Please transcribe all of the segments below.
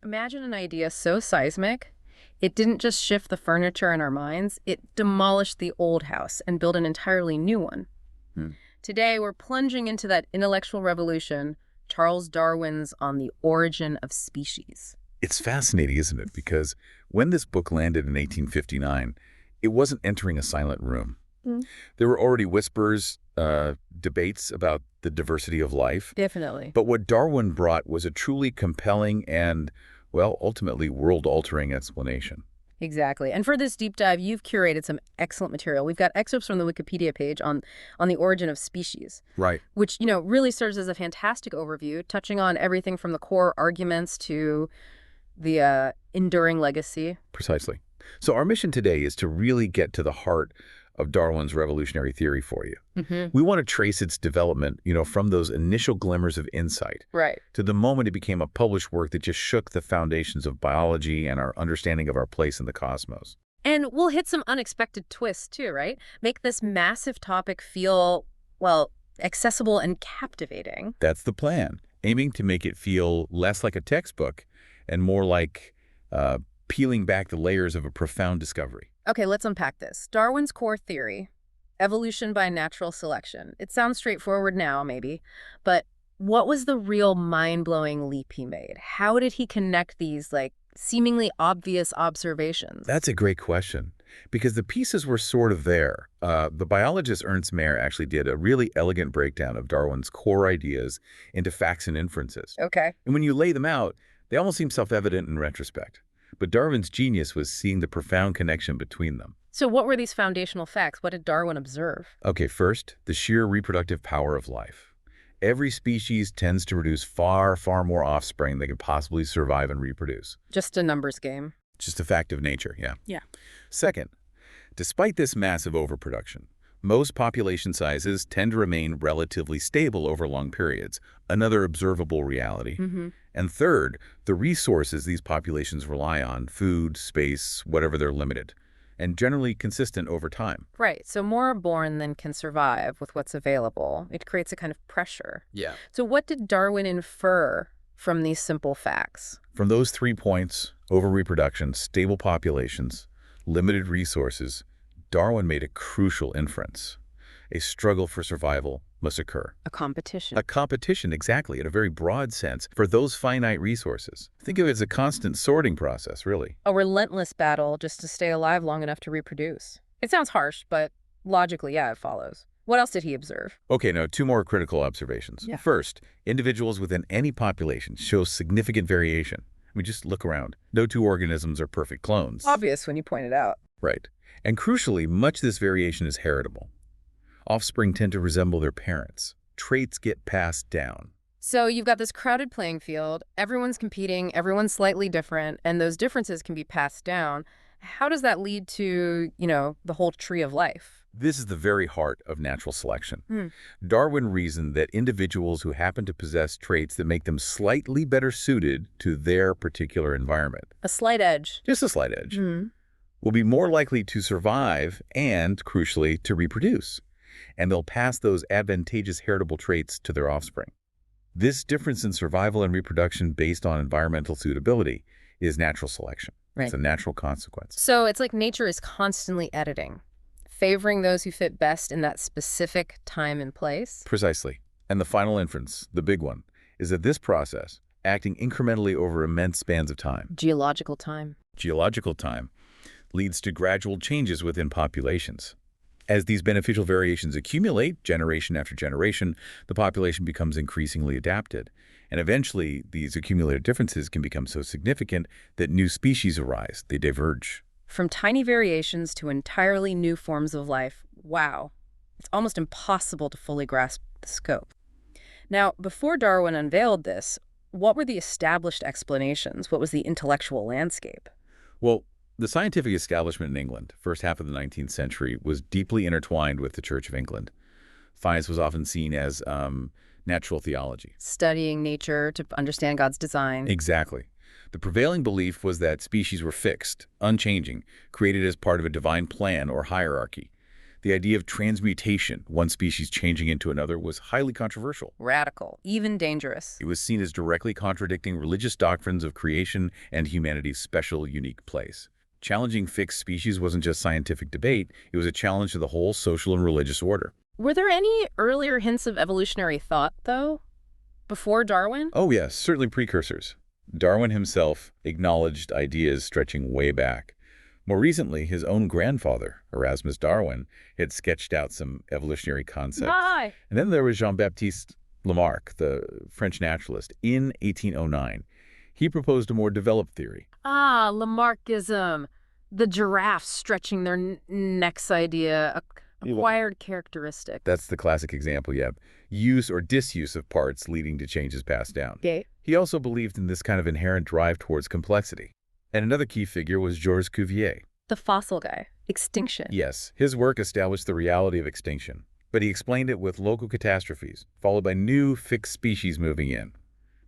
Imagine an idea so seismic, it didn't just shift the furniture in our minds, it demolished the old house and built an entirely new one. Hmm. Today, we're plunging into that intellectual revolution, Charles Darwin's On the Origin of Species. It's fascinating, isn't it? Because when this book landed in 1859, it wasn't entering a silent room. Mm. There were already whispers, debates about the diversity of life. Definitely. But what Darwin brought was a truly compelling and, well, ultimately world-altering explanation. Exactly. And for this deep dive, you've curated some excellent material. We've got excerpts from the Wikipedia page on the origin of species. Right. Which, really serves as a fantastic overview, touching on everything from the core arguments to the enduring legacy. Precisely. So our mission today is to really get to the heart of Darwin's revolutionary theory for you. Mm-hmm. We want to trace its development, from those initial glimmers of insight Right. to the moment it became a published work that just shook the foundations of biology and our understanding of our place in the cosmos. And we'll hit some unexpected twists, too, right? Make this massive topic feel, well, accessible and captivating. That's the plan, aiming to make it feel less like a textbook and more like peeling back the layers of a profound discovery. Okay, let's unpack this. Darwin's core theory, evolution by natural selection. It sounds straightforward now, maybe, but what was the real mind-blowing leap he made? How did he connect these, seemingly obvious observations? That's a great question, because the pieces were sort of there. The biologist Ernst Mayr actually did a really elegant breakdown of Darwin's core ideas into facts and inferences. Okay. And when you lay them out, they almost seem self-evident in retrospect. But Darwin's genius was seeing the profound connection between them. So what were these foundational facts? What did Darwin observe? Okay, first, the sheer reproductive power of life. Every species tends to produce far, far more offspring than could possibly survive and reproduce. Just a numbers game. Just a fact of nature, yeah. Yeah. Second, despite this massive overproduction, most population sizes tend to remain relatively stable over long periods, another observable reality. Mm-hmm. And third, the resources these populations rely on, food, space, whatever they're limited, and generally consistent over time. Right. So more are born than can survive with what's available. It creates a kind of pressure. Yeah. So what did Darwin infer from these simple facts? From those 3 points, over-reproduction, stable populations, limited resources, Darwin made a crucial inference. A struggle for survival must occur. A competition. A competition, exactly, in a very broad sense, for those finite resources. Think of it as a constant sorting process, really. A relentless battle just to stay alive long enough to reproduce. It sounds harsh, but logically, yeah, it follows. What else did he observe? Okay, now 2 more critical observations. Yeah. First, individuals within any population show significant variation. I mean, just look around. No 2 organisms are perfect clones. Obvious when you point it out. Right. And crucially, much of this variation is heritable. Offspring tend to resemble their parents. Traits get passed down. So you've got this crowded playing field. Everyone's competing. Everyone's slightly different. And those differences can be passed down. How does that lead to, the whole tree of life? This is the very heart of natural selection. Darwin reasoned that individuals who happen to possess traits that make them slightly better suited to their particular environment, A slight edge. just a slight edge, will be more likely to survive and, crucially, to reproduce. And they'll pass those advantageous heritable traits to their offspring. This difference in survival and reproduction based on environmental suitability is natural selection. Right. It's a natural consequence. So it's like nature is constantly editing, favoring those who fit best in that specific time and place. Precisely. And the final inference, the big one, is that this process, acting incrementally over immense spans of time, Geological time. leads to gradual changes within populations. As these beneficial variations accumulate, generation after generation, the population becomes increasingly adapted. And eventually, these accumulated differences can become so significant that new species arise. They diverge. From tiny variations to entirely new forms of life. Wow. It's almost impossible to fully grasp the scope. Now, before Darwin unveiled this, what were the established explanations? What was the intellectual landscape? Well, the scientific establishment in England, first half of the 19th century, was deeply intertwined with the Church of England. Science was often seen as natural theology. Studying nature to understand God's design. Exactly. The prevailing belief was that species were fixed, unchanging, created as part of a divine plan or hierarchy. The idea of transmutation, one species changing into another, was highly controversial. Radical, even dangerous. It was seen as directly contradicting religious doctrines of creation and humanity's special, unique place. Challenging fixed species wasn't just scientific debate, it was a challenge to the whole social and religious order. Were there any earlier hints of evolutionary thought, though, before Darwin? Oh yes, certainly precursors. Darwin himself acknowledged ideas stretching way back. More recently, his own grandfather, Erasmus Darwin, had sketched out some evolutionary concepts. Hi. And then there was Jean-Baptiste Lamarck, the French naturalist, in 1809. He proposed a more developed theory. Ah, Lamarckism. The giraffes stretching their necks idea, acquired characteristic. That's the classic example, yeah. Use or disuse of parts leading to changes passed down. Okay. He also believed in this kind of inherent drive towards complexity. And another key figure was Georges Cuvier. The fossil guy. Extinction. Yes, his work established the reality of extinction, but he explained it with local catastrophes, followed by new fixed species moving in.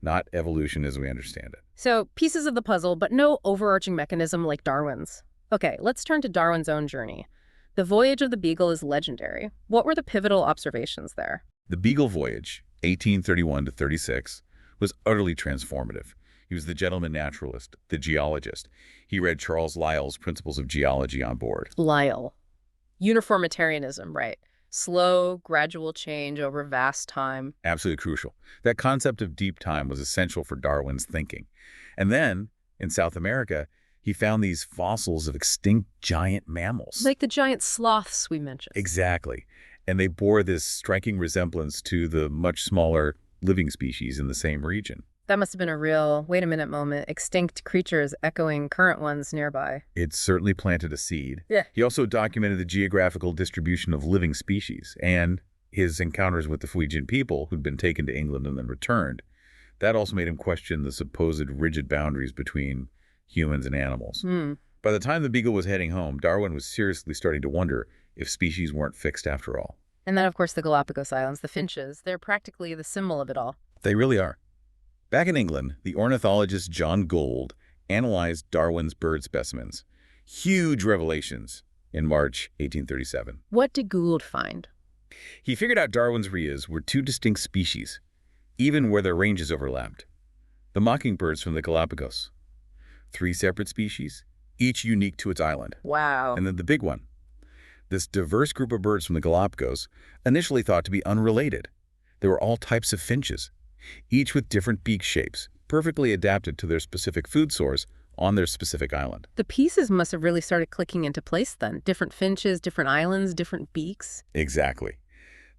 Not evolution as we understand it. So, pieces of the puzzle, but no overarching mechanism like Darwin's. Okay, let's turn to Darwin's own journey. The voyage of the Beagle is legendary. What were the pivotal observations there? The Beagle voyage, 1831 to 36, was utterly transformative. He was the gentleman naturalist, the geologist. He read Charles Lyell's Principles of Geology on board. Lyell. Uniformitarianism, right. Slow, gradual change over vast time. Absolutely crucial. That concept of deep time was essential for Darwin's thinking. And then, in South America, he found these fossils of extinct giant mammals. Like the giant sloths we mentioned. Exactly. And they bore this striking resemblance to the much smaller living species in the same region. That must have been a real, wait a minute moment, extinct creatures echoing current ones nearby. It certainly planted a seed. Yeah. He also documented the geographical distribution of living species and his encounters with the Fuegian people who'd been taken to England and then returned. That also made him question the supposed rigid boundaries between humans and animals. By the time the Beagle was heading home, Darwin was seriously starting to wonder if species weren't fixed after all. And then, of course, the Galapagos Islands, the finches. They're practically the symbol of it all. They really are. Back in England, the ornithologist John Gould analyzed Darwin's bird specimens. Huge revelations in March 1837. What did Gould find? He figured out Darwin's rheas were two distinct species, even where their ranges overlapped. The mockingbirds from the Galapagos. 3 separate species, each unique to its island. Wow. And then the big one. This diverse group of birds from the Galapagos, initially thought to be unrelated. They were all types of finches, each with different beak shapes, perfectly adapted to their specific food source on their specific island. The pieces must have really started clicking into place then. Different finches, different islands, different beaks. Exactly.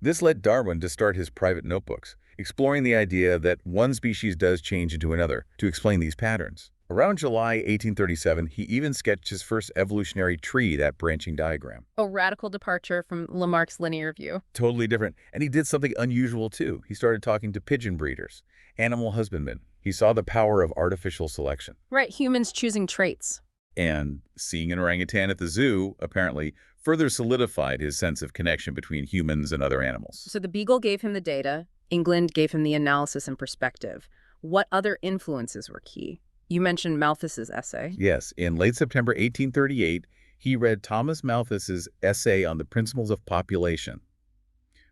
This led Darwin to start his private notebooks, exploring the idea that one species does change into another to explain these patterns. Around July 1837, he even sketched his first evolutionary tree, that branching diagram. A radical departure from Lamarck's linear view. Totally different. And he did something unusual, too. He started talking to pigeon breeders, animal husbandmen. He saw the power of artificial selection. Right, humans choosing traits. And seeing an orangutan at the zoo, apparently, further solidified his sense of connection between humans and other animals. So the Beagle gave him the data. England gave him the analysis and perspective. What other influences were key? You mentioned Malthus's essay. Yes, in late September 1838, he read Thomas Malthus's essay on the principles of population.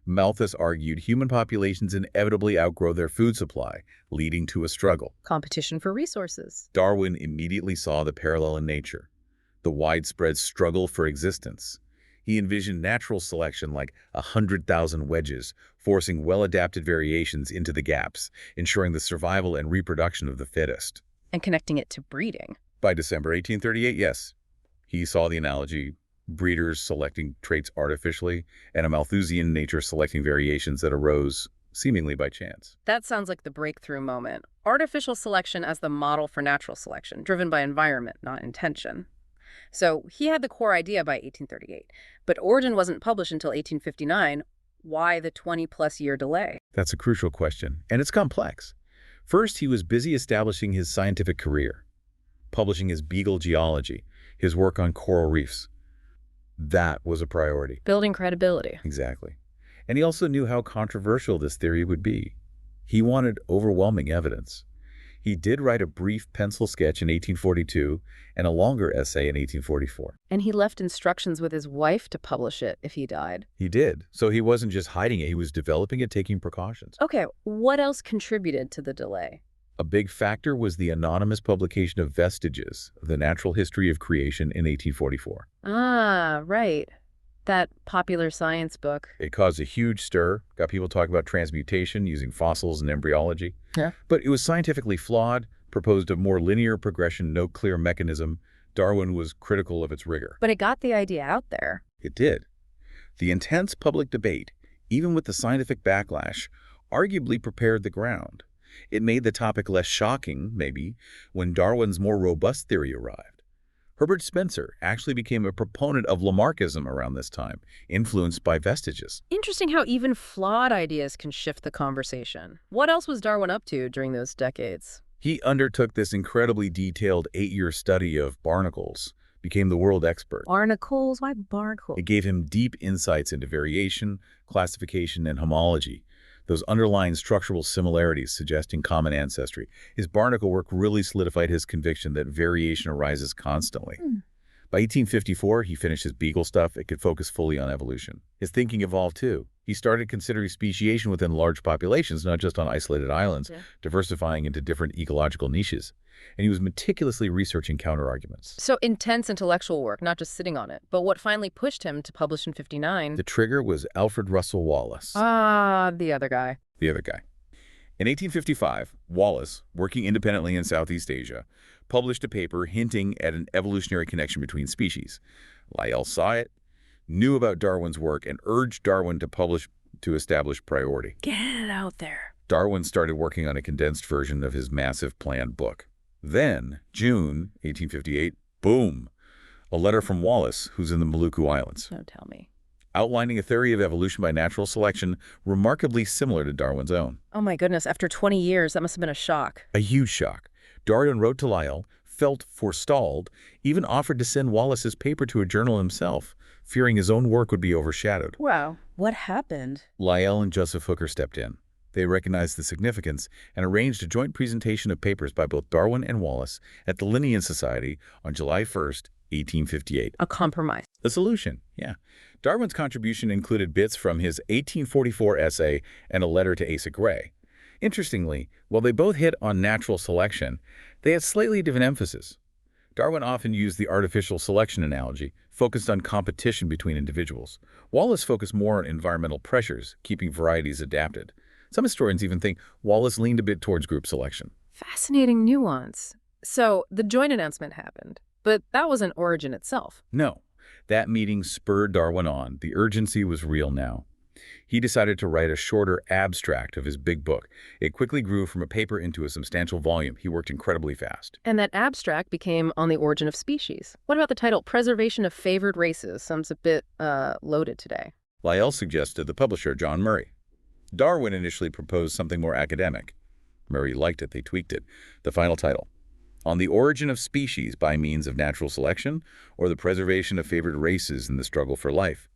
Malthus argued human populations inevitably outgrow their food supply, leading to a struggle. Competition for resources. Darwin immediately saw the parallel in nature, the widespread struggle for existence. He envisioned natural selection like 100,000 wedges, forcing well-adapted variations into the gaps, ensuring the survival and reproduction of the fittest. And connecting it to breeding. By December 1838, yes. He saw the analogy, breeders selecting traits artificially, and a Malthusian nature selecting variations that arose seemingly by chance. That sounds like the breakthrough moment. Artificial selection as the model for natural selection, driven by environment, not intention. So he had the core idea by 1838, but Origin wasn't published until 1859. Why the 20-plus year delay? That's a crucial question, and it's complex. First, he was busy establishing his scientific career, publishing his Beagle geology, his work on coral reefs. That was a priority. Building credibility. Exactly. And he also knew how controversial this theory would be. He wanted overwhelming evidence. He did write a brief pencil sketch in 1842 and a longer essay in 1844. And he left instructions with his wife to publish it if he died. He did. So he wasn't just hiding it, he was developing it, taking precautions. Okay, what else contributed to the delay? A big factor was the anonymous publication of Vestiges of the Natural History of Creation in 1844. Ah, right. That popular science book. It caused a huge stir, got people talking about transmutation using fossils and embryology. Yeah. But it was scientifically flawed, proposed a more linear progression, no clear mechanism. Darwin was critical of its rigor. But it got the idea out there. It did. The intense public debate, even with the scientific backlash, arguably prepared the ground. It made the topic less shocking, maybe, when Darwin's more robust theory arrived. Herbert Spencer actually became a proponent of Lamarckism around this time, influenced by Vestiges. Interesting how even flawed ideas can shift the conversation. What else was Darwin up to during those decades? He undertook this incredibly detailed 8-year study of barnacles, became the world expert. Barnacles? Why barnacles? It gave him deep insights into variation, classification, and homology, those underlying structural similarities suggesting common ancestry. His barnacle work really solidified his conviction that variation arises constantly. By 1854, he finished his Beagle stuff. It could focus fully on evolution. His thinking evolved too. He started considering speciation within large populations, not just on isolated islands, diversifying into different ecological niches. And he was meticulously researching counterarguments. So intense intellectual work, not just sitting on it. But what finally pushed him to publish in '59? The trigger was Alfred Russel Wallace. Ah, the other guy. The other guy. In 1855, Wallace, working independently in Southeast Asia, published a paper hinting at an evolutionary connection between species. Lyell saw it, knew about Darwin's work, and urged Darwin to publish to establish priority. Get it out there. Darwin started working on a condensed version of his massive planned book. Then, June 1858, boom, a letter from Wallace, who's in the Maluku Islands, Don't tell me. outlining a theory of evolution by natural selection remarkably similar to Darwin's own. Oh my goodness, after 20 years, that must have been a shock. A huge shock. Darwin wrote to Lyell, felt forestalled, even offered to send Wallace's paper to a journal himself, fearing his own work would be overshadowed. Wow. What happened? Lyell and Joseph Hooker stepped in. They recognized the significance and arranged a joint presentation of papers by both Darwin and Wallace at the Linnean Society on July 1st, 1858. A compromise. A solution, yeah. Darwin's contribution included bits from his 1844 essay and a letter to Asa Gray. Interestingly, while they both hit on natural selection, they had slightly different emphasis. Darwin often used the artificial selection analogy, focused on competition between individuals. Wallace focused more on environmental pressures, keeping varieties adapted. Some historians even think Wallace leaned a bit towards group selection. Fascinating nuance. So the joint announcement happened, but that wasn't origin itself. No, that meeting spurred Darwin on. The urgency was real now. He decided to write a shorter abstract of his big book. It quickly grew from a paper into a substantial volume. He worked incredibly fast. And that abstract became On the Origin of Species. What about the title Preservation of Favored Races? Sounds a bit loaded today. Lyell suggested the publisher, John Murray. Darwin initially proposed something more academic. Murray liked it. They tweaked it. The final title, On the Origin of Species by Means of Natural Selection or the Preservation of Favored Races in the Struggle for Life.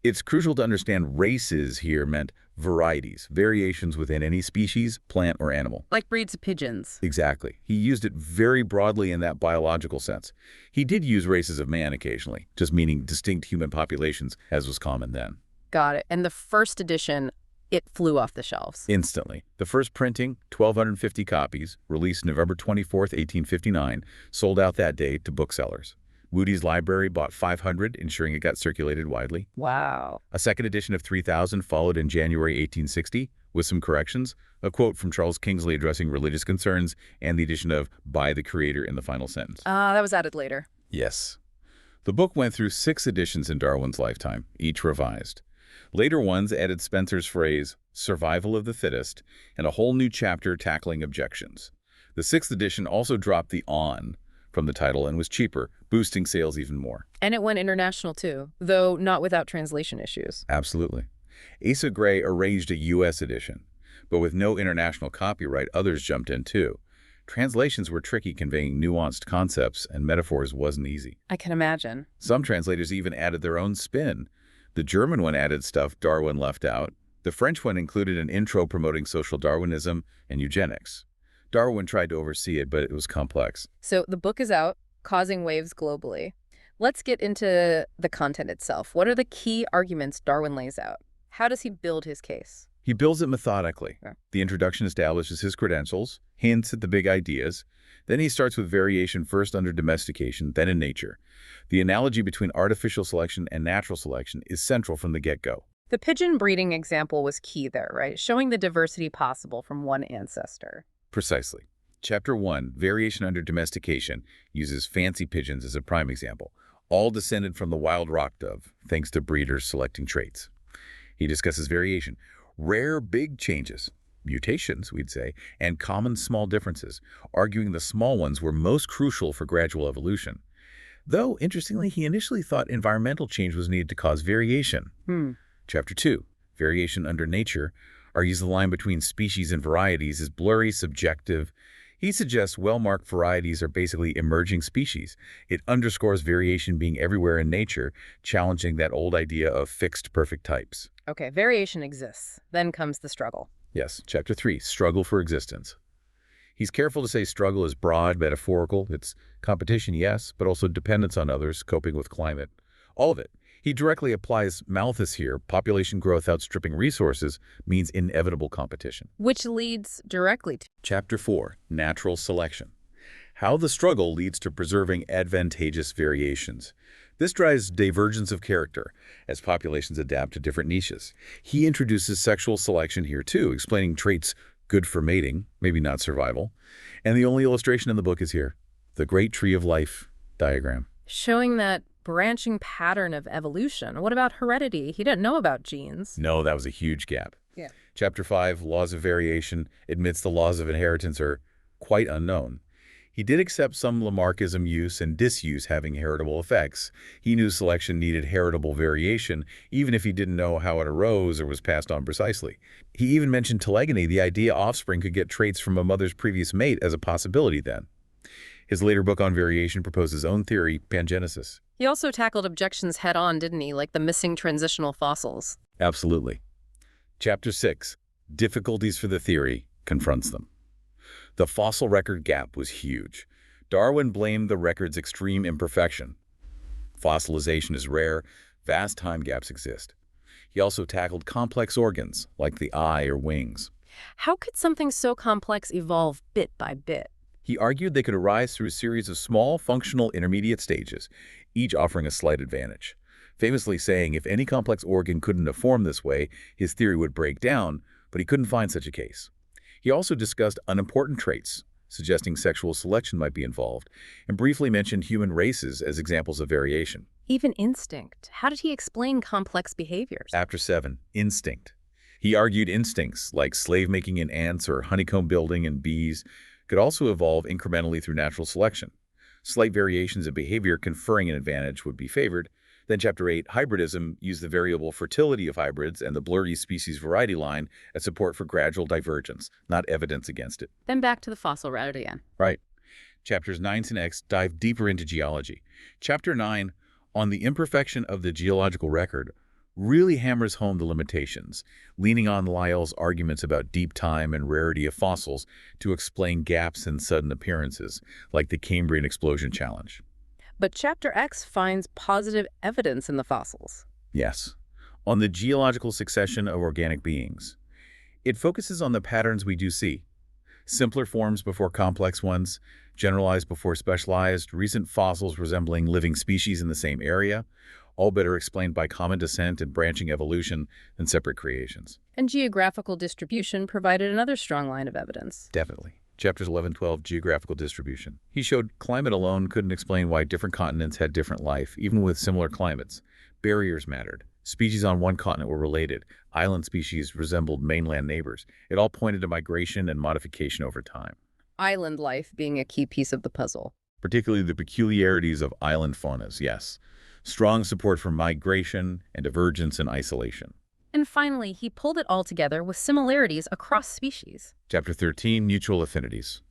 It's crucial to understand races here meant varieties, variations within any species, plant, or animal. Like breeds of pigeons. Exactly. He used it very broadly in that biological sense. He did use races of man occasionally, just meaning distinct human populations, as was common then. Got it. And the first edition, it flew off the shelves. Instantly. The first printing, 1,250 copies, released November 24th, 1859, sold out that day to booksellers. Woody's Library bought 500, ensuring it got circulated widely. Wow. A second edition of 3,000 followed in January 1860, with some corrections, a quote from Charles Kingsley addressing religious concerns, and the addition of "by the Creator" in the final sentence. That was added later. Yes. The book went through 6 editions in Darwin's lifetime, each revised. Later ones added Spencer's phrase, "survival of the fittest," and a whole new chapter tackling objections. The 6th edition also dropped the "on" from the title and was cheaper, boosting sales even more. And it went international too, though not without translation issues. Absolutely. Asa Gray arranged a U.S. edition, but with no international copyright, others jumped in too. Translations were tricky, conveying nuanced concepts, and metaphors wasn't easy. I can imagine. Some translators even added their own spin. The German one added stuff Darwin left out. The French one included an intro promoting social Darwinism and eugenics. Darwin tried to oversee it, but it was complex. So the book is out, Causing Waves Globally. Let's get into the content itself. What are the key arguments Darwin lays out? How does he build his case? He builds it methodically. Yeah. The introduction establishes his credentials, hints at the big ideas. Then he starts with variation first under domestication, then in nature. The analogy between artificial selection and natural selection is central from the get-go. The pigeon breeding example was key there, right? Showing the diversity possible from one ancestor. Precisely. Chapter 1, Variation Under Domestication, uses fancy pigeons as a prime example, all descended from the wild rock dove, thanks to breeders selecting traits. He discusses variation, rare big changes, mutations, we'd say, and common small differences, arguing the small ones were most crucial for gradual evolution. Though, interestingly, he initially thought environmental change was needed to cause variation. Chapter 2, Variation Under Nature, argues the line between species and varieties is blurry, subjective. He suggests well-marked varieties are basically emerging species. It underscores variation being everywhere in nature, challenging that old idea of fixed perfect types. Okay, variation exists. Then comes the struggle. Yes, Chapter 3, Struggle for Existence. He's careful to say struggle is broad, metaphorical. It's competition, yes, but also dependence on others, coping with climate. All of it. He directly applies Malthus here. Population growth outstripping resources means inevitable competition. Which leads directly to Chapter 4, Natural Selection. How the struggle leads to preserving advantageous variations. This drives divergence of character as populations adapt to different niches. He introduces sexual selection here too, explaining traits good for mating, maybe not survival. And the only illustration in the book is here, the Great Tree of Life diagram. showing that branching pattern of evolution. What about heredity? He didn't know about genes. No, that was a huge gap. Yeah. Chapter 5, Laws of Variation, admits the laws of inheritance are quite unknown. He did accept some Lamarckism use and disuse having heritable effects. He knew selection needed heritable variation, even if he didn't know how it arose or was passed on precisely. He even mentioned telegony, the idea offspring could get traits from a mother's previous mate, as a possibility then. His later book on variation proposed his own theory, pangenesis. He also tackled objections head-on, didn't he, like the missing transitional fossils? Absolutely. Chapter 6, Difficulties for the Theory, confronts them. The fossil record gap was huge. Darwin blamed the record's extreme imperfection. Fossilization is rare, vast time gaps exist. He also tackled complex organs, like the eye or wings. How could something so complex evolve bit by bit? He argued they could arise through a series of small, functional intermediate stages, each offering a slight advantage. Famously saying if any complex organ couldn't have formed this way, his theory would break down, but he couldn't find such a case. He also discussed unimportant traits, suggesting sexual selection might be involved, and briefly mentioned human races as examples of variation. Even instinct. How did he explain complex behaviors? Chapter 7, Instinct. He argued instincts, like slave-making in ants or honeycomb building in bees, could also evolve incrementally through natural selection. Slight variations in behavior conferring an advantage would be favored. Then Chapter 8, Hybridism, used the variable fertility of hybrids and the blurry species variety line as support for gradual divergence, not evidence against it. Then back to the fossil route again. Right. Chapters 9 and X dive deeper into geology. Chapter 9, on the imperfection of the geological record, really hammers home the limitations, leaning on Lyell's arguments about deep time and rarity of fossils to explain gaps in sudden appearances, like the Cambrian explosion challenge. But Chapter X finds positive evidence in the fossils. Yes, on the geological succession of organic beings. It focuses on the patterns we do see. Simpler forms before complex ones, generalized before specialized, recent fossils resembling living species in the same area, all better explained by common descent and branching evolution than separate creations. And geographical distribution provided another strong line of evidence. Definitely. Chapters 11-12, Geographical Distribution. He showed climate alone couldn't explain why different continents had different life, even with similar climates. Barriers mattered. Species on one continent were related. Island species resembled mainland neighbors. It all pointed to migration and modification over time. Island life being a key piece of the puzzle. Particularly the peculiarities of island faunas, yes. Strong support for migration and divergence and isolation. And finally, he pulled it all together with similarities across species. Chapter 13, Mutual Affinities.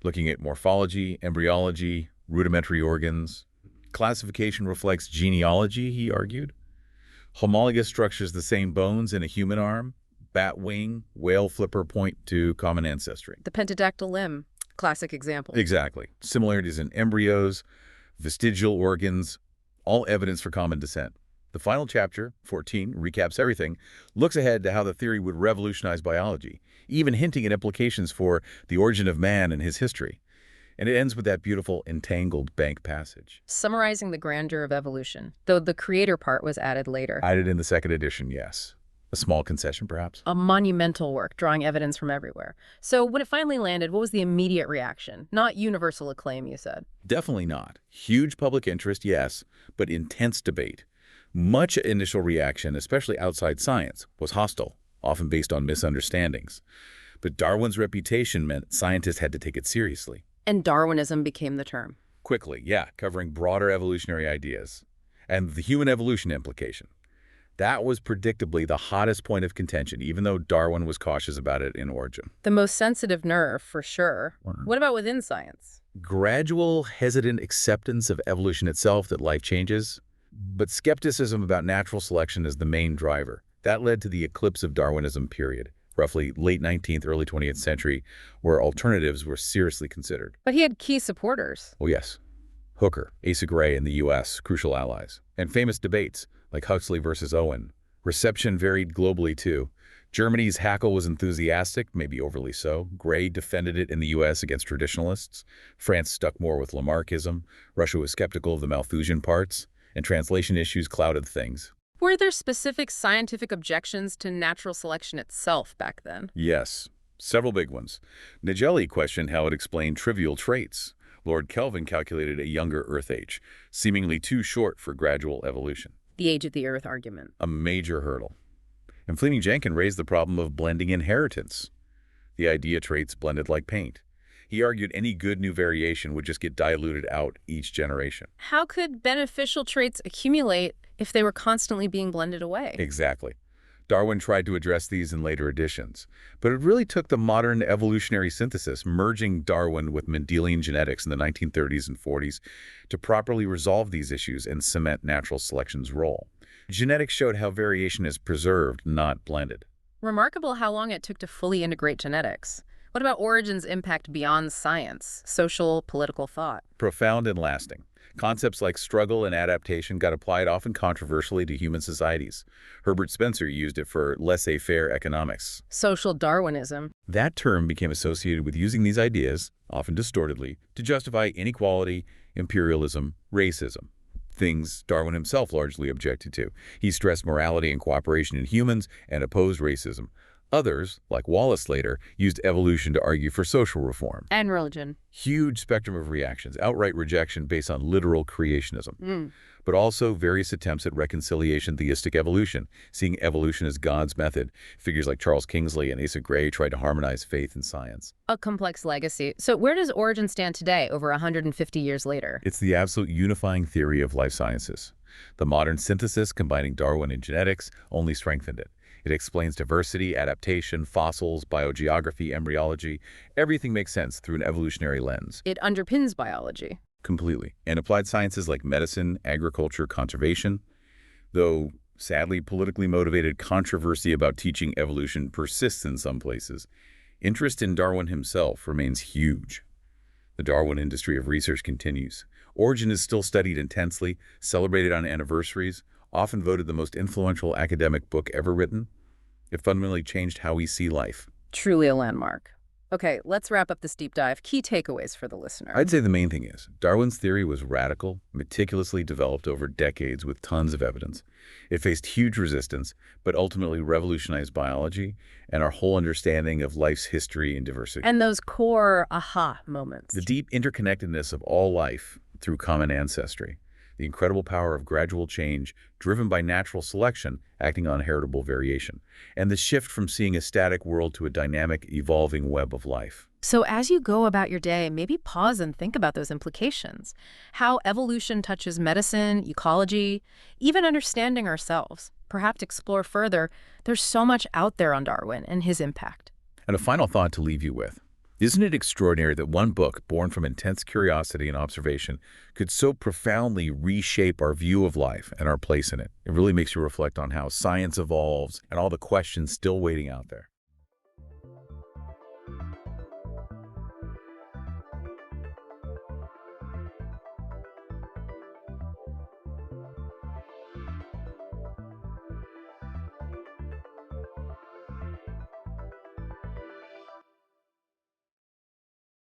Looking at morphology, embryology, rudimentary organs. Classification reflects genealogy, he argued. Homologous structures the same bones in a human arm. bat wing, whale flipper point to common ancestry. The pentadactyl limb, classic example. Exactly. Similarities in embryos, vestigial organs, all evidence for common descent. The final chapter, 14, recaps everything, looks ahead to how the theory would revolutionize biology, even hinting at implications for the origin of man and his history. And it ends with that beautiful, entangled bank passage. Summarizing the grandeur of evolution, though the creator part was added later. Added in the second edition, yes. A small concession, perhaps. A monumental work, drawing evidence from everywhere. So when it finally landed, what was the immediate reaction? Not universal acclaim, you said. Definitely not. Huge public interest, yes, but intense debate. Much initial reaction, especially outside science, was hostile, often based on misunderstandings. But Darwin's reputation meant scientists had to take it seriously. And Darwinism became the term. Quickly, yeah, covering broader evolutionary ideas. And the human evolution implication. That was predictably the hottest point of contention, even though Darwin was cautious about it in origin. The most sensitive nerve, for sure. What about within science? Gradual, hesitant acceptance of evolution itself, that life changes, but skepticism about natural selection is the main driver. That led to the eclipse of Darwinism period, roughly late 19th, early 20th century, where alternatives were seriously considered. But he had key supporters. Oh, yes. Hooker, Asa Gray in the U.S., crucial allies. And famous debates, like Huxley versus Owen. Reception varied globally, too. Germany's Haeckel was enthusiastic, maybe overly so. Gray defended it in the U.S. against traditionalists. France stuck more with Lamarckism. Russia was skeptical of the Malthusian parts. And translation issues clouded things. Were there specific scientific objections to natural selection itself back then? Yes, several big ones. Nageli questioned how it explained trivial traits. Lord Kelvin calculated a younger Earth age, seemingly too short for gradual evolution. The age of the Earth argument. A major hurdle. And Fleming-Jenkin raised the problem of blending inheritance. The idea traits blended like paint. He argued any good new variation would just get diluted out each generation. How could beneficial traits accumulate if they were constantly being blended away? Exactly. Darwin tried to address these in later editions, but it really took the modern evolutionary synthesis, merging Darwin with Mendelian genetics in the 1930s and 40s, to properly resolve these issues and cement natural selection's role. Genetics showed how variation is preserved, not blended. Remarkable how long it took to fully integrate genetics. What about origin's impact beyond science, social, political thought? Profound and lasting. Concepts like struggle and adaptation got applied often controversially to human societies. Herbert Spencer used it for laissez-faire economics. Social Darwinism. That term became associated with using these ideas, often distortedly, to justify inequality, imperialism, racism. Things Darwin himself largely objected to. He stressed morality and cooperation in humans and opposed racism. Others, like Wallace later, used evolution to argue for social reform. And religion. Huge spectrum of reactions, outright rejection based on literal creationism, but also various attempts at reconciliation theistic evolution, seeing evolution as God's method. Figures like Charles Kingsley and Asa Gray tried to harmonize faith and science. A complex legacy. So where does origin stand today, over 150 years later? It's the absolute unifying theory of life sciences. The modern synthesis combining Darwin and genetics only strengthened it. It explains diversity, adaptation, fossils, biogeography, embryology. Everything makes sense through an evolutionary lens. It underpins biology. Completely. And applied sciences like medicine, agriculture, conservation. Though, sadly, politically motivated controversy about teaching evolution persists in some places, interest in Darwin himself remains huge. The Darwin industry of research continues. Origin is still studied intensely, celebrated on anniversaries, often voted the most influential academic book ever written. It fundamentally changed how we see life. Truly a landmark. Okay, let's wrap up this deep dive. Key takeaways for the listener. I'd say the main thing is, Darwin's theory was radical, meticulously developed over decades with tons of evidence. It faced huge resistance, but ultimately revolutionized biology and our whole understanding of life's history and diversity. And those core aha moments. The deep interconnectedness of all life through common ancestry. The incredible power of gradual change driven by natural selection acting on heritable variation, and the shift from seeing a static world to a dynamic, evolving web of life. So as you go about your day, maybe pause and think about those implications. How evolution touches medicine, ecology, even understanding ourselves. Perhaps explore further. There's so much out there on Darwin and his impact. And a final thought to leave you with. Isn't it extraordinary that one book, born from intense curiosity and observation, could so profoundly reshape our view of life and our place in it? It really makes you reflect on how science evolves and all the questions still waiting out there.